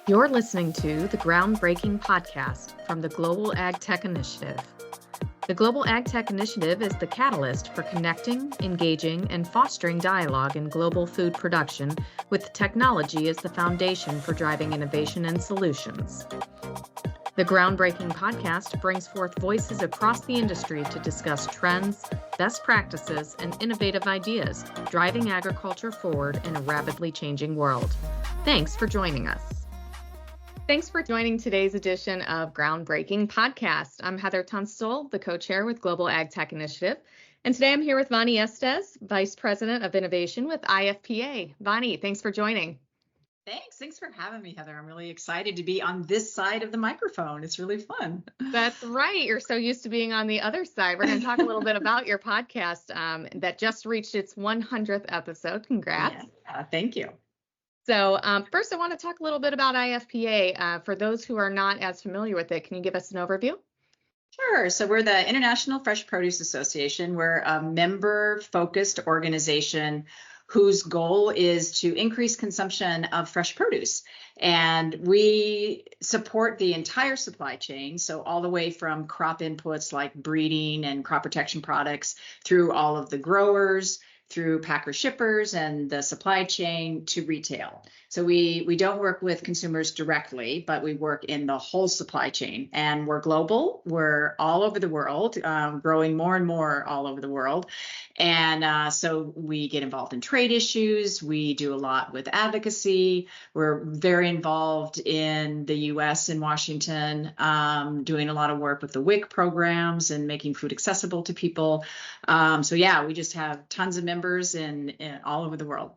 You're listening to the groundbreaking podcast from the Global Ag Tech Initiative. The Global Ag Tech Initiative is the catalyst for connecting, engaging, and fostering dialogue in global food production with technology as the foundation for driving innovation and solutions. The groundbreaking podcast brings forth voices across the industry to discuss trends, best practices, and innovative ideas driving agriculture forward in a rapidly changing world. Thanks for joining us. Thanks for joining today's edition of Groundbreaking Podcast. I'm Heather Tunstall, the co-chair with Global Ag Tech Initiative. And today I'm here with Vani Estes, Vice President of Innovation with IFPA. Vani, thanks for joining. Thanks for having me, Heather. I'm really excited to be on this side of the microphone. It's really fun. That's right. You're so used to being on the other side. We're going to talk a little bit about your podcast that just reached its 100th episode. Congrats. Yeah, thank you. So first, I want to talk a little bit about IFPA. For those who are not as familiar with it, can you give us an overview? Sure. So we're the International Fresh Produce Association. We're a member-focused organization whose goal is to increase consumption of fresh produce. And we support the entire supply chain, so all the way from crop inputs like breeding and crop protection products through all of the growers, through packer shippers and the supply chain to retail. So we don't work with consumers directly, but we work in the whole supply chain. And we're global. We're all over the world, growing more and more all over the world. And so we get involved in trade issues. We do a lot with advocacy. We're very involved in the U.S. and Washington, doing a lot of work with the WIC programs and making food accessible to people. So yeah, we just have tons of members in all over the world.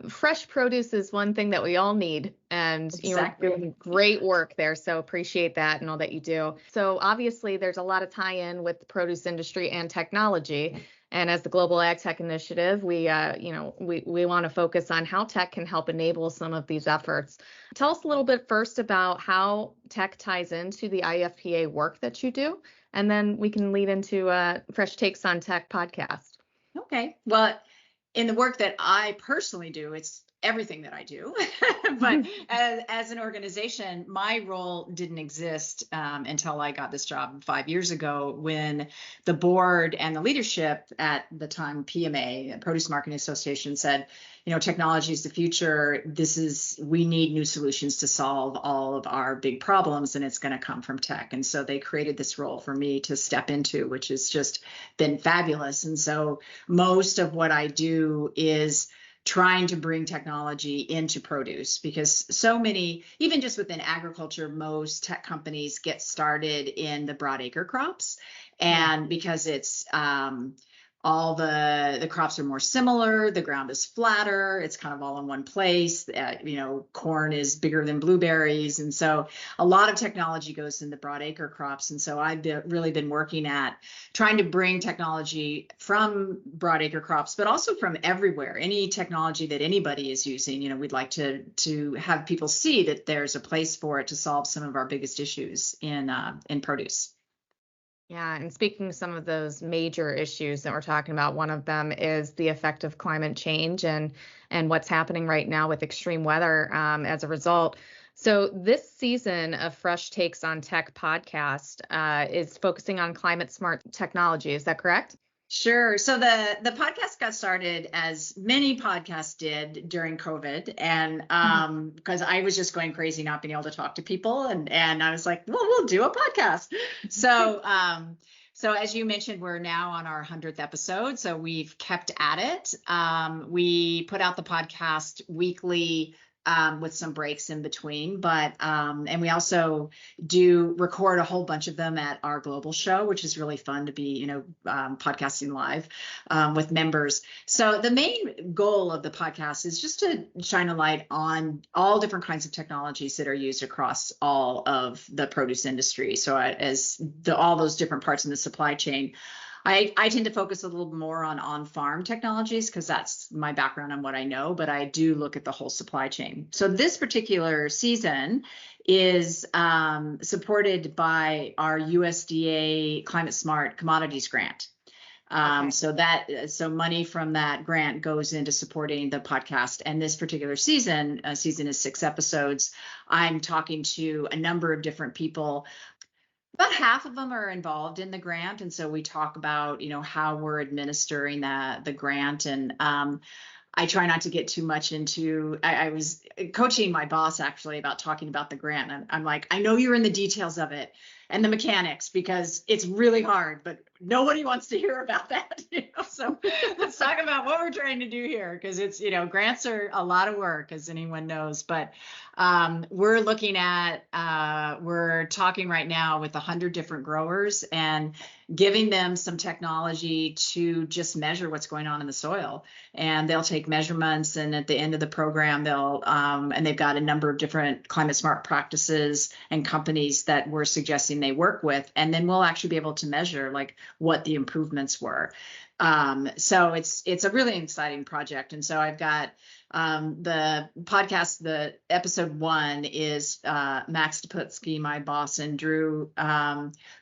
Fresh produce is one thing that we all need, and Exactly. You're doing great work there, so appreciate that and all that you do. So obviously there's a lot of tie-in with the produce industry and technology, and as the Global Ag Tech Initiative, we want to focus on how tech can help enable some of these efforts. Tell us a little bit first about how tech ties into the IFPA work that you do, and then we can lead into Fresh Takes on Tech podcast. Okay. Well, in the work that I personally do, it's everything that I do. But as an organization, my role didn't exist until I got this job 5 years ago, when the board and the leadership at the time, PMA, Produce Marketing Association, said, technology is the future. We need new solutions to solve all of our big problems, and it's going to come from tech. And so they created this role for me to step into, which has just been fabulous. And so most of what I do is trying to bring technology into produce, because so many, even just within agriculture, most tech companies get started in the broadacre crops. And because it's all the crops are more similar, the ground is flatter, it's kind of all in one place. Corn is bigger than blueberries. And so a lot of technology goes in the broadacre crops. And so I've really been working at trying to bring technology from broadacre crops, but also from everywhere. Any technology that anybody is using, we'd like to have people see that there's a place for it to solve some of our biggest issues in produce. Yeah, and speaking of some of those major issues that we're talking about, one of them is the effect of climate change and what's happening right now with extreme weather as a result. So this season of Fresh Takes on Tech podcast is focusing on climate smart technology. Is that correct? Sure. So the podcast got started, as many podcasts did, during COVID, and because I was just going crazy not being able to talk to people, and I was like, well, we'll do a podcast. So as you mentioned, we're now on our 100th episode, so we've kept at it. We put out the podcast weekly, with some breaks in between, but and we also do record a whole bunch of them at our global show, which is really fun to be, podcasting live with members. So the main goal of the podcast is just to shine a light on all different kinds of technologies that are used across all of the produce industry. So all those different parts in the supply chain. I tend to focus a little more on-farm technologies, because that's my background and what I know, but I do look at the whole supply chain. So this particular season is supported by our USDA Climate Smart Commodities Grant. Okay. So money from that grant goes into supporting the podcast. And this particular season is 6 episodes. I'm talking to a number of different people. About half of them are involved in the grant. And so we talk about, how we're administering the grant. And I try not to get too much into, I was coaching my boss actually about talking about the grant. And I'm like, I know you're in the details of it and the mechanics because it's really hard, but nobody wants to hear about that. So let's talk about what we're trying to do here, because it's, grants are a lot of work, as anyone knows, but we're looking at, we're talking right now with 100 different growers and giving them some technology to just measure what's going on in the soil. And they'll take measurements, and at the end of the program, and they've got a number of different climate smart practices and companies that we're suggesting they work with. And then we'll actually be able to measure like what the improvements were. So it's a really exciting project. And so I've got the podcast, the episode 1 is Max Duputsky, my boss, and Drew,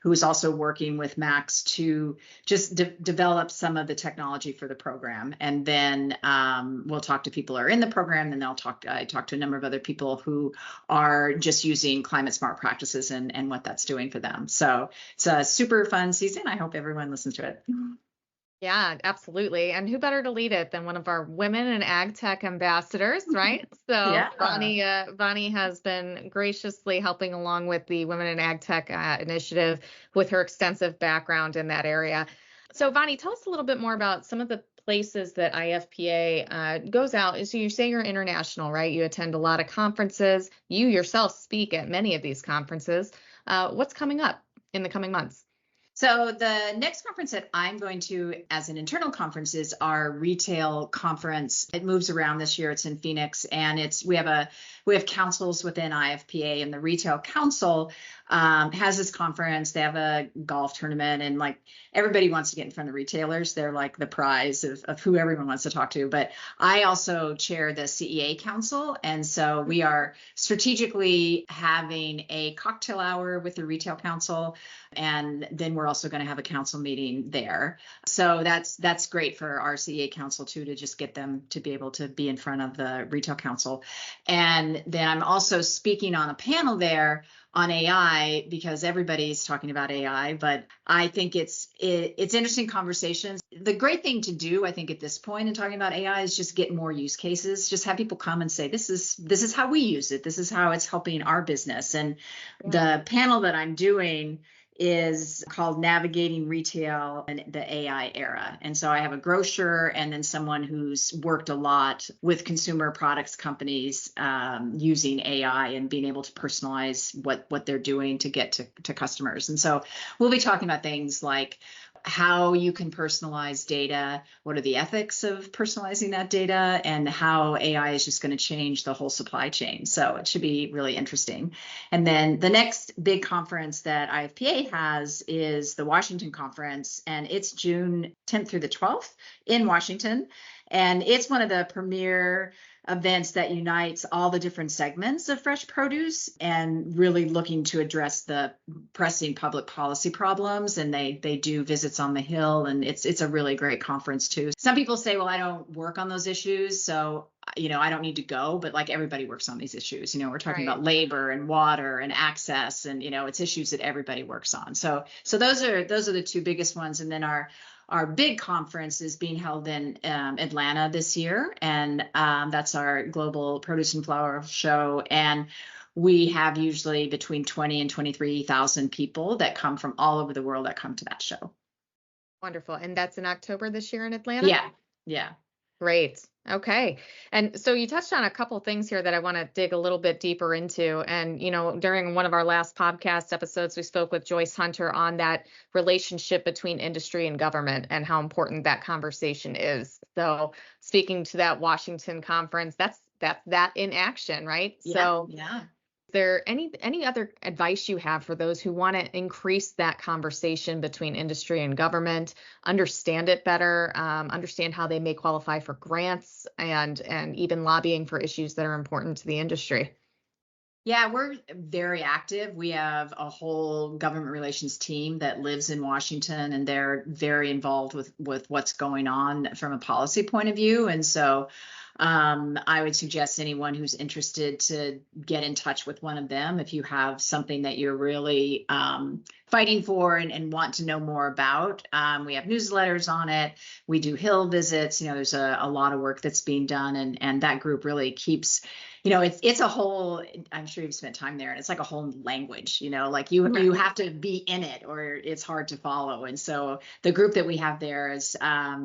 who is also working with Max to just develop some of the technology for the program. And then we'll talk to people who are in the program, and I talk to a number of other people who are just using climate smart practices and what that's doing for them. So it's a super fun season. I hope everyone listens to it. Yeah, absolutely. And who better to lead it than one of our women in ag tech ambassadors, right? So Yeah. Vani has been graciously helping along with the Women in Ag Tech initiative with her extensive background in that area. So Vani, tell us a little bit more about some of the places that IFPA goes out. So you say you're international, right? You attend a lot of conferences. You yourself speak at many of these conferences. What's coming up in the coming months? So the next conference that I'm going to as an internal conference is our retail conference. It moves around this year. It's in Phoenix, and we have councils within IFPA, and the retail council has this conference. They have a golf tournament, and like everybody wants to get in front of retailers. They're like the prize of who everyone wants to talk to. But I also chair the CEA council. And so we are strategically having a cocktail hour with the retail council. And then we're also going to have a council meeting there. So that's great for our CEA council too, to just get them to be able to be in front of the retail council. And then I'm also speaking on a panel there on AI, because everybody's talking about AI, but I think it's interesting conversations. The great thing to do, I think, at this point in talking about AI is just get more use cases. Just have people come and say, this is how we use it. This is how it's helping our business. And the panel that I'm doing is called Navigating Retail in the AI Era. And so I have a grocer and then someone who's worked a lot with consumer products companies using AI and being able to personalize what they're doing to get to customers. And so we'll be talking about things like how you can personalize data, what are the ethics of personalizing that data, and how AI is just going to change the whole supply chain. So it should be really interesting. And then the next big conference that IFPA has is the Washington conference, and it's June 10th through the 12th in Washington. And it's one of the premier events that unites all the different segments of fresh produce and really looking to address the pressing public policy problems. And they do visits on the Hill, and it's a really great conference too. Some people say, well, I don't work on those issues, so I don't need to go, but like everybody works on these issues. We're talking about labor and water and access, and it's issues that everybody works on. So those are the two biggest ones. And then our big conference is being held in Atlanta this year, and that's our Global Produce and Flower Show. And we have usually between 20 and 23,000 people that come from all over the world that come to that show. Wonderful. And that's in October this year in Atlanta? Yeah. Great. Okay. And so you touched on a couple things here that I want to dig a little bit deeper into. And, during one of our last podcast episodes, we spoke with Joyce Hunter on that relationship between industry and government and how important that conversation is. So speaking to that Washington conference, that's that in action, right? So is there any other advice you have for those who want to increase that conversation between industry and government, understand it better, understand how they may qualify for grants and even lobbying for issues that are important to the industry? Yeah, we're very active. We have a whole government relations team that lives in Washington, and they're very involved with what's going on from a policy point of view. And so, I would suggest anyone who's interested to get in touch with one of them if you have something that you're really fighting for and want to know more about. We have newsletters on it. We do Hill visits. There's a lot of work that's being done, and that group really keeps. It's a whole, I'm sure you've spent time there, and it's like a whole language, like you Right. have to be in it or it's hard to follow. And so the group that we have there is,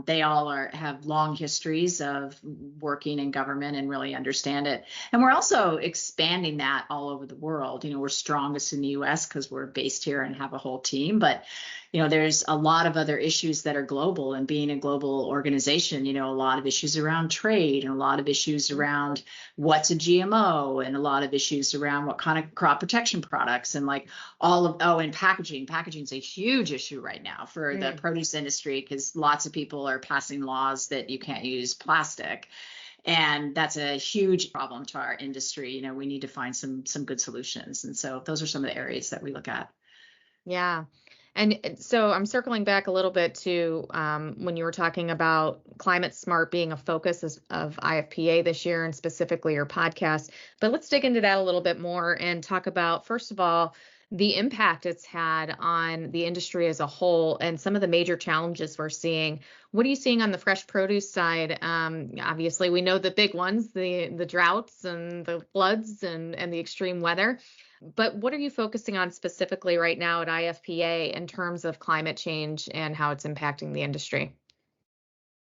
they all have long histories of working in government and really understand it. And we're also expanding that all over the world. We're strongest in the US because we're based here and have a whole team, but there's a lot of other issues that are global, and being a global organization, a lot of issues around trade and a lot of issues around what's a GMO and a lot of issues around what kind of crop protection products and like and packaging. Packaging is a huge issue right now for the Mm. produce industry because lots of people are passing laws that you can't use plastic. And that's a huge problem to our industry. We need to find some good solutions. And so those are some of the areas that we look at. Yeah. And so I'm circling back a little bit to when you were talking about climate smart being a focus of IFPA this year and specifically your podcast. But let's dig into that a little bit more and talk about, first of all, the impact it's had on the industry as a whole and some of the major challenges we're seeing. What are you seeing on the fresh produce side? Obviously, we know the big ones, the droughts and the floods and the extreme weather. But what are you focusing on specifically right now at IFPA in terms of climate change and how it's impacting the industry?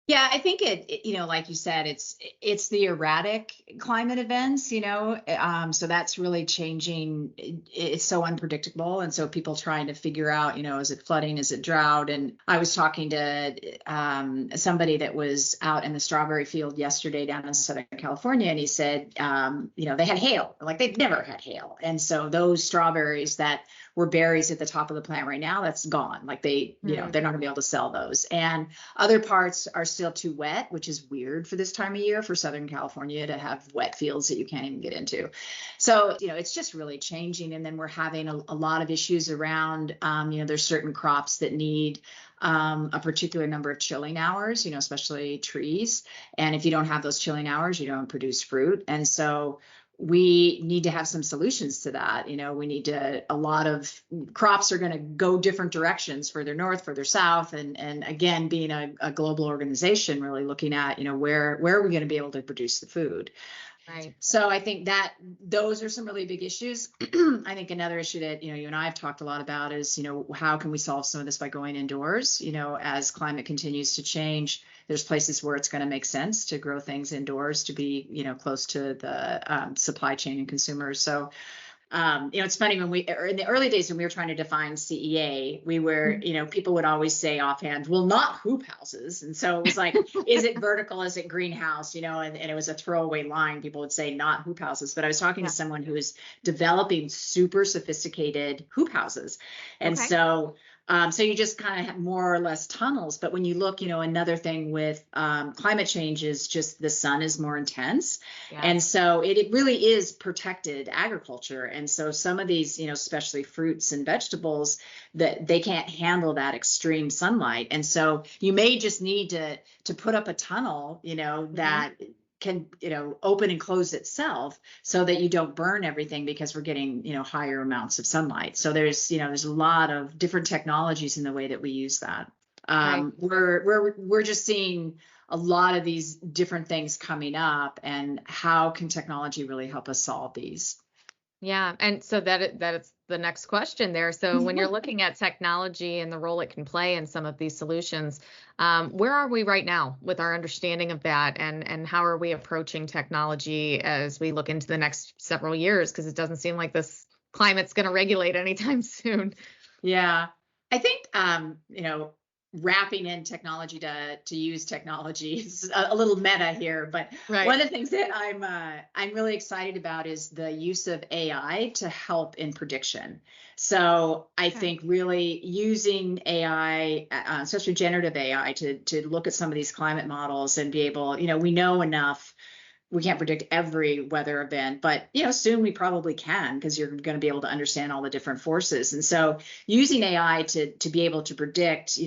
Yeah, I think like you said, it's the erratic climate events, so that's really changing. It's so unpredictable, and so people trying to figure out, is it flooding, is it drought? And I was talking to somebody that was out in the strawberry field yesterday down in Southern California, and he said, they had hail, like they've never had hail, and so those strawberries that were berries at the top of the plant right now, that's gone. Like Hmm. they're not gonna be able to sell those, and other parts are still too wet, which is weird for this time of year for Southern California to have wet fields that you can't even get into. So, it's just really changing. And then we're having a lot of issues around, there's certain crops that need a particular number of chilling hours, especially trees. And if you don't have those chilling hours, you don't produce fruit. And so we need to have some solutions to that. We need to, a lot of crops are going to go different directions, further north, further south. And again, being a global organization, really looking at, where are we going to be able to produce the food? Right. So I think that those are some really big issues. I think another issue that, you and I have talked a lot about is, how can we solve some of this by going indoors? As climate continues to change, there's places where it's going to make sense to grow things indoors to be, close to the supply chain and consumers. So it's funny when in the early days when we were trying to define CEA, we were, people would always say offhand, well, not hoop houses. And so it was like, is it vertical? Is it greenhouse? And it was a throwaway line. People would say not hoop houses. But I was talking to Yeah. someone who is developing super sophisticated hoop houses. And Okay. so you just kind of have more or less tunnels. But when you look, another thing with climate change is just the sun is more intense. And Yes. so it really is protected agriculture. And so some of these, especially fruits and vegetables, that they can't handle that extreme sunlight. And so you may just need to put up a tunnel, Hmm. that can, open and close itself so that you don't burn everything because we're getting, higher amounts of sunlight. So there's a lot of different technologies in the way that we use that. Right. We're just seeing a lot of these different things coming up, and how can technology really help us solve these? Yeah. And so that is the next question there. So when you're looking at technology and the role it can play in some of these solutions, where are we right now with our understanding of that, and how are we approaching technology as we look into the next several years? Because it doesn't seem like this climate's going to regulate anytime soon. Yeah, I think wrapping in technology to use technology is a little meta here, but Right. one of the things that I'm really excited about is the use of AI to help in prediction. So I Okay. think really using AI, especially generative AI, to look at some of these climate models and be able, we know enough we can't predict every weather event, but soon we probably can, because you're going to be able to understand all the different forces. And so using AI to be able to predict,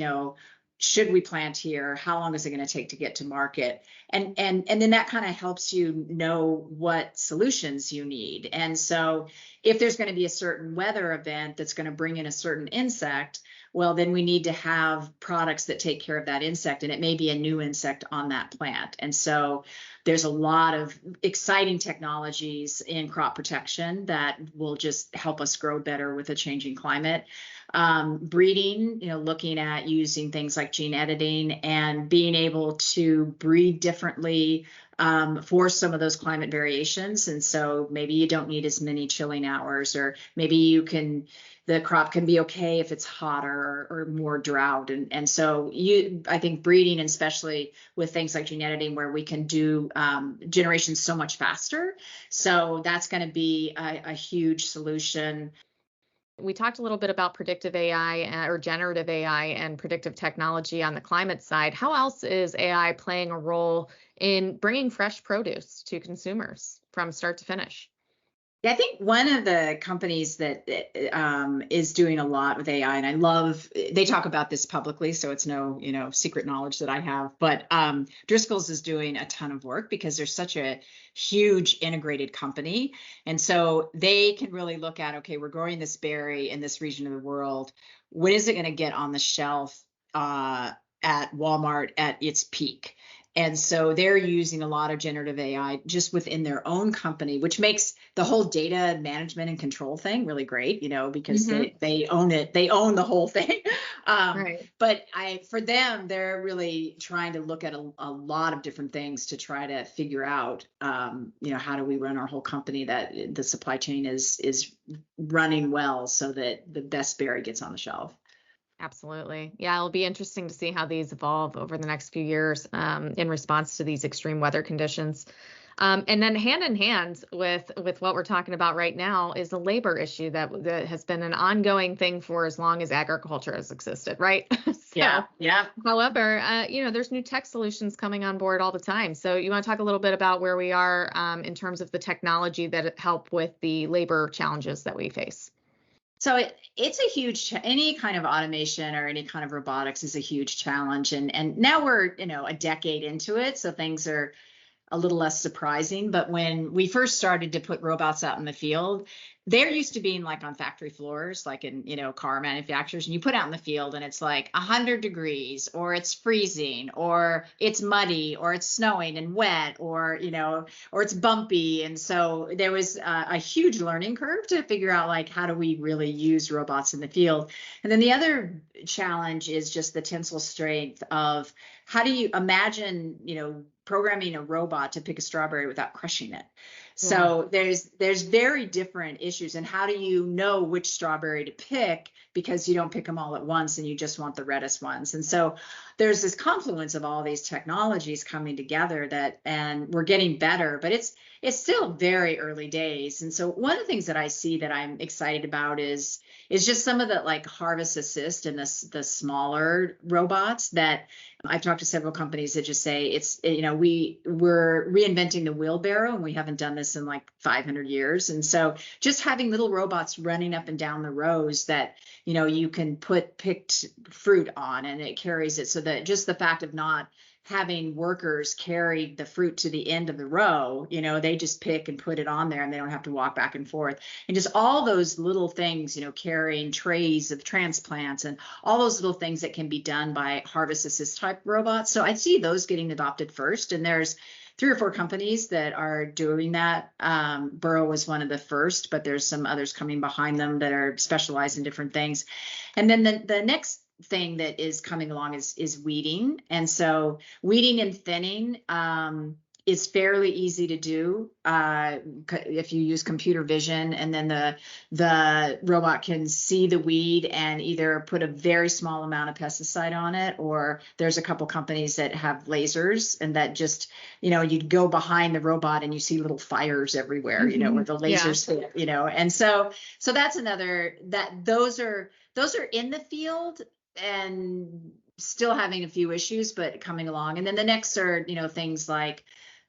should we plant here? How long is it going to take to get to market? And then that kind of helps you know what solutions you need. And so if there's going to be a certain weather event that's going to bring in a certain insect, well, then we need to have products that take care of that insect, and it may be a new insect on that plant. And so there's a lot of exciting technologies in crop protection that will just help us grow better with a changing climate. Breeding, looking at using things like gene editing and being able to breed differently for some of those climate variations. And so maybe you don't need as many chilling hours, or maybe the crop can be okay if it's hotter or more drought. And so I think breeding, and especially with things like gene editing, where we can do generations so much faster. So that's going to be a huge solution. We talked a little bit about predictive AI or generative AI and predictive technology on the climate side. How else is AI playing a role in bringing fresh produce to consumers from start to finish? Yeah, I think one of the companies that is doing a lot with AI, and I love, they talk about this publicly, so it's no, secret knowledge that I have, but Driscoll's is doing a ton of work because they're such a huge integrated company. And so they can really look at, okay, we're growing this berry in this region of the world. When is it going to get on the shelf at Walmart at its peak? And so they're using a lot of generative AI just within their own company, which makes the whole data management and control thing really great, because they own it. They own the whole thing. Right. But for them, they're really trying to look at a lot of different things to try to figure out, how do we run our whole company, that the supply chain is running well so that the best berry gets on the shelf. Absolutely. Yeah, it'll be interesting to see how these evolve over the next few years in response to these extreme weather conditions. And then hand in hand with what we're talking about right now is the labor issue that has been an ongoing thing for as long as agriculture has existed, right? Yeah. However, there's new tech solutions coming on board all the time. So you want to talk a little bit about where we are in terms of the technology that help with the labor challenges that we face? So it's a huge, any kind of automation or any kind of robotics is a huge challenge. And now we're, a decade into it, so things are a little less surprising. But when we first started to put robots out in the field, they're used to being like on factory floors, like in, car manufacturers, and you put out in the field and it's like 100 degrees, or it's freezing, or it's muddy, or it's snowing and wet, or, or it's bumpy. And so there was a huge learning curve to figure out, like, how do we really use robots in the field? And then the other challenge is just the tensile strength of, how do you imagine, programming a robot to pick a strawberry without crushing it? So there's very different issues. And how do you know which strawberry to pick, because you don't pick them all at once and you just want the reddest ones? And so there's this confluence of all these technologies coming together and we're getting better, but it's still very early days. And so one of the things that I see that I'm excited about is just some of the, like, harvest assist and the smaller robots that I've talked to several companies that just say it's, we're reinventing the wheelbarrow, and we haven't done this in like 500 years. And so just having little robots running up and down the rows that, you can put picked fruit on, and it carries it, so that just the fact of not having workers carry the fruit to the end of the row, they just pick and put it on there, and they don't have to walk back and forth. And just all those little things, carrying trays of transplants and all those little things that can be done by harvest assist type robots. So I see those getting adopted first. And there's 3 or 4 companies that are doing that. Burrow was one of the first, but there's some others coming behind them that are specialized in different things. And then the next thing that is coming along is weeding. And so weeding and thinning is fairly easy to do if you use computer vision, and then the robot can see the weed and either put a very small amount of pesticide on it, or there's a couple companies that have lasers, and that just, you'd go behind the robot and you see little fires everywhere, where the lasers hit, and so that's another, that those are in the field and still having a few issues, but coming along. And then the next are, things like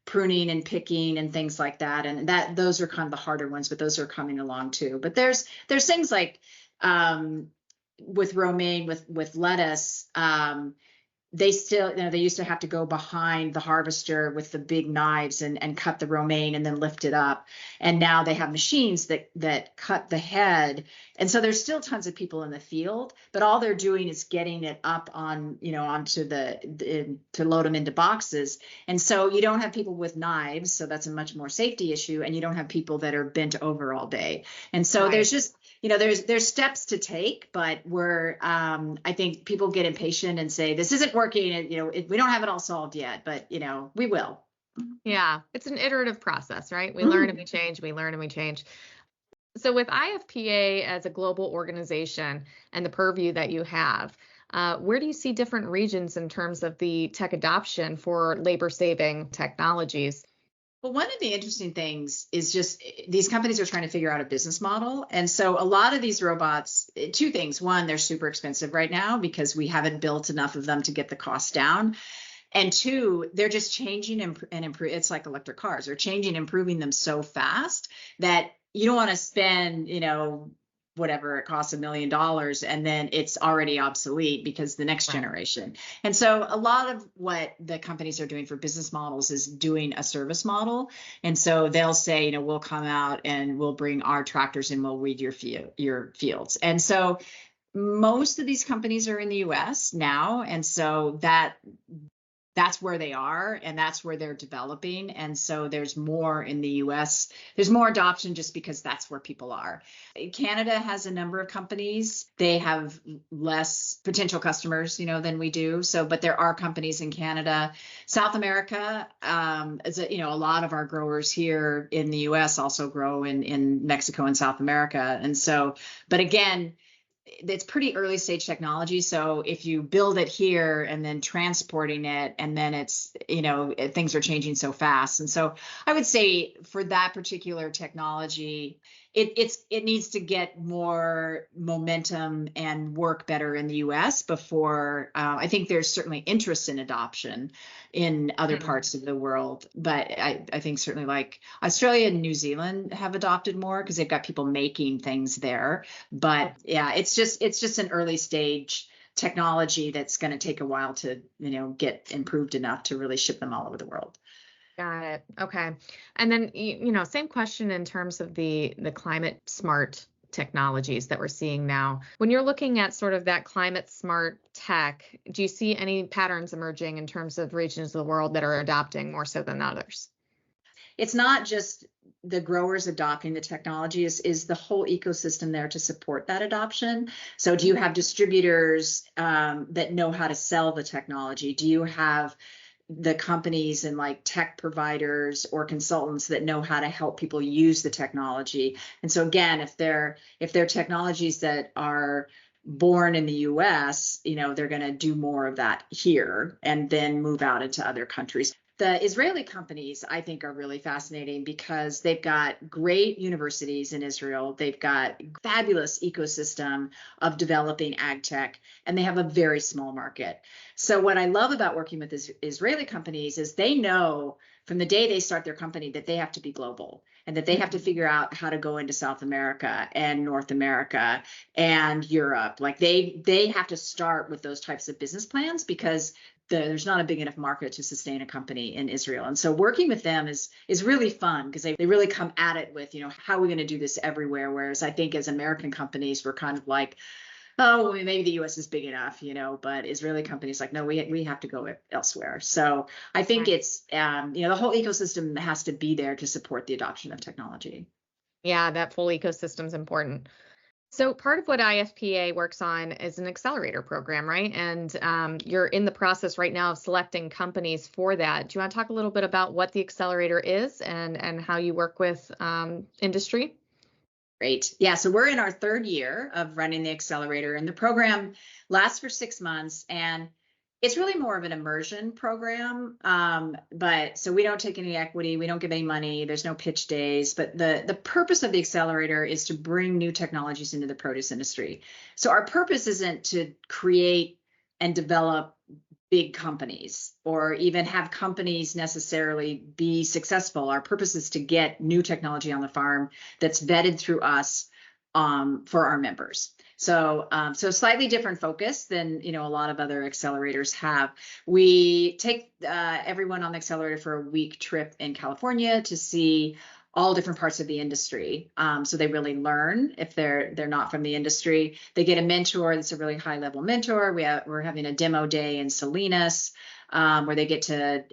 pruning and picking and things like that. And those are kind of the harder ones, but those are coming along too. But there's things like with romaine, with lettuce, they still, they used to have to go behind the harvester with the big knives and cut the romaine and then lift it up. And now they have machines that cut the head. And so there's still tons of people in the field, but all they're doing is getting it up on, onto to load them into boxes. And so you don't have people with knives. So that's a much more safety issue. And you don't have people that are bent over all day. And so there's just, there's steps to take, but I think people get impatient and say, this isn't working. And, we don't have it all solved yet, but, we will. Yeah. It's an iterative process, right? We learn and we change, we learn and we change. So with IFPA as a global organization and the purview that you have, where do you see different regions in terms of the tech adoption for labor-saving technologies? Well, one of the interesting things is just these companies are trying to figure out a business model. And so a lot of these robots, two things. One, they're super expensive right now because we haven't built enough of them to get the cost down. And two, they're just changing and improve. It's like electric cars. They're changing, improving them so fast that you don't want to spend, whatever it costs $1 million and then it's already obsolete because the next generation. And so a lot of what the companies are doing for business models is doing a service model. And so they'll say, we'll come out and we'll bring our tractors and we'll weed your fields. And so most of these companies are in the US now. And so that's where they are and that's where they're developing. And so there's more in the US. There's more adoption just because that's where people are. Canada has a number of companies. They have less potential customers, than we do. So, but there are companies in Canada. South America, a lot of our growers here in the US also grow in Mexico and South America. And so, but again, it's pretty early stage technology. So if you build it here and then transporting it, and then it's, things are changing so fast. And so I would say for that particular technology, it needs to get more momentum and work better in the US before I think there's certainly interest in adoption in other parts of the world. But I think certainly like Australia and New Zealand have adopted more because they've got people making things there. But yeah, it's just an early stage technology that's going to take a while to, get improved enough to really ship them all over the world. Got it. Okay. And then, same question in terms of the climate smart technologies that we're seeing now. When you're looking at sort of that climate smart tech, do you see any patterns emerging in terms of regions of the world that are adopting more so than others? It's not just the growers adopting the technology, is the whole ecosystem there to support that adoption. So do you have distributors that know how to sell the technology? Do you have the companies and like tech providers or consultants that know how to help people use the technology? And so again, if they're technologies that are born in the US, they're going to do more of that here and then move out into other countries. The Israeli companies, I think, are really fascinating because they've got great universities in Israel. They've got fabulous ecosystem of developing ag tech, and they have a very small market. So what I love about working with Israeli companies is they know from the day they start their company that they have to be global and that they have to figure out how to go into South America and North America and Europe. Like they have to start with those types of business plans because there's not a big enough market to sustain a company in Israel. And so working with them is really fun because they really come at it with, how are we going to do this everywhere? Whereas I think as American companies, we're kind of like, oh, maybe the US is big enough, but Israeli companies like, no, we have to go elsewhere. So I think it's, the whole ecosystem has to be there to support the adoption of technology. Yeah, that full ecosystem is important. So part of what IFPA works on is an accelerator program, right? And you're in the process right now of selecting companies for that. Do you want to talk a little bit about what the accelerator is and how you work with industry? Great. Yeah. So we're in our third year of running the accelerator, and the program lasts for 6 months. And it's really more of an immersion program. But so we don't take any equity, we don't give any money, there's no pitch days. But the purpose of the accelerator is to bring new technologies into the produce industry. So our purpose isn't to create and develop big companies or even have companies necessarily be successful. Our purpose is to get new technology on the farm that's vetted through us for our members. So slightly different focus than a lot of other accelerators have. We take everyone on the accelerator for a week trip in California to see all different parts of the industry. So they really learn if they're not from the industry. They get a mentor that's a really high level mentor. We're having a demo day in Salinas where they get to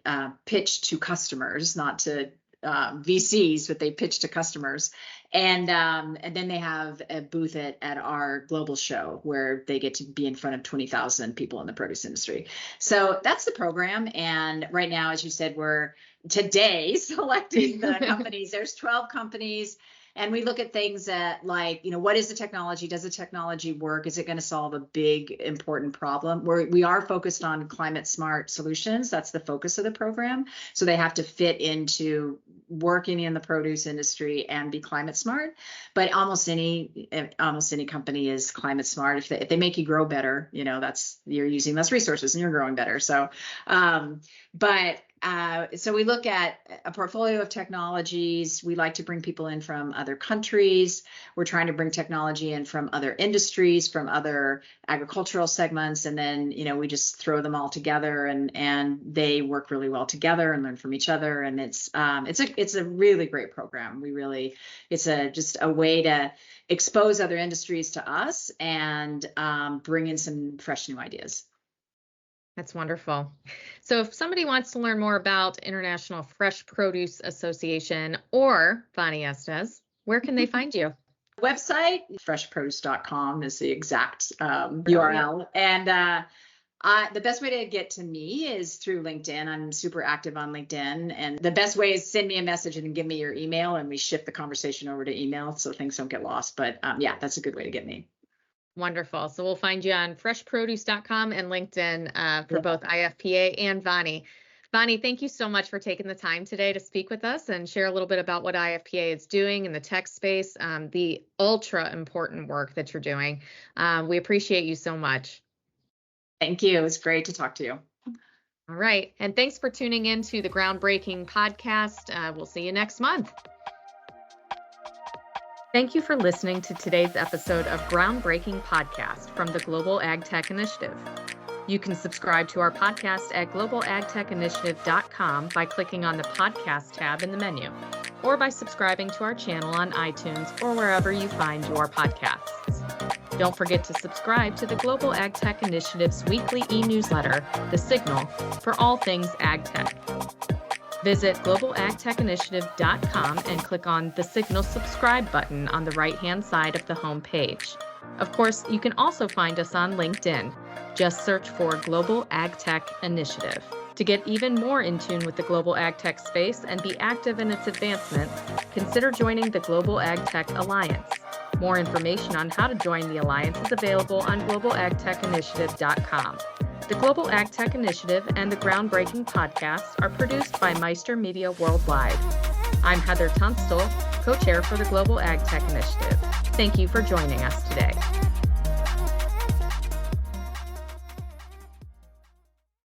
pitch to customers, not to VCs, but they pitch to customers. And then they have a booth at our global show where they get to be in front of 20,000 people in the produce industry. So that's the program. And right now, as you said, we're today selecting the companies. There's 12 companies. And we look at things that like, what is the technology? Does the technology work? Is it going to solve a big, important problem? We are focused on climate smart solutions. That's the focus of the program. So they have to fit into working in the produce industry and be climate smart. But almost any company is climate smart. If they make you grow better, that's, you're using less resources and you're growing better. So, so we look at a portfolio of technologies. We like to bring people in from other countries. We're trying to bring technology in from other industries, from other agricultural segments. And then, we just throw them all together and they work really well together and learn from each other. And it's a really great program. It's just a way to expose other industries to us and bring in some fresh new ideas. That's wonderful. So if somebody wants to learn more about International Fresh Produce Association or Bonnie Estes, where can they find you? Website, freshproduce.com is the exact URL. And the best way to get to me is through LinkedIn. I'm super active on LinkedIn. And the best way is send me a message and give me your email, and we shift the conversation over to email so things don't get lost. But that's a good way to get me. Wonderful. So we'll find you on freshproduce.com and LinkedIn for both IFPA and Bonnie. Bonnie, thank you so much for taking the time today to speak with us and share a little bit about what IFPA is doing in the tech space, the ultra important work that you're doing. We appreciate you so much. Thank you. It was great to talk to you. All right. And thanks for tuning in to the Groundbreaking podcast. We'll see you next month. Thank you for listening to today's episode of Groundbreaking Podcast from the Global Ag Tech Initiative. You can subscribe to our podcast at globalagtechinitiative.com by clicking on the podcast tab in the menu, or by subscribing to our channel on iTunes or wherever you find your podcasts. Don't forget to subscribe to the Global Ag Tech Initiative's weekly e-newsletter, The Signal, for all things ag tech. Visit globalagtechinitiative.com and click on the Signal subscribe button on the right-hand side of the home page. Of course, you can also find us on LinkedIn. Just search for Global Ag Tech Initiative. To get even more in tune with the global ag tech space and be active in its advancement, consider joining the Global Ag Tech Alliance. More information on how to join the Alliance is available on globalagtechinitiative.com. The Global Ag Tech Initiative and the Groundbreaking podcast are produced by Meister Media Worldwide. I'm Heather Tunstall, co-chair for the Global Ag Tech Initiative. Thank you for joining us today.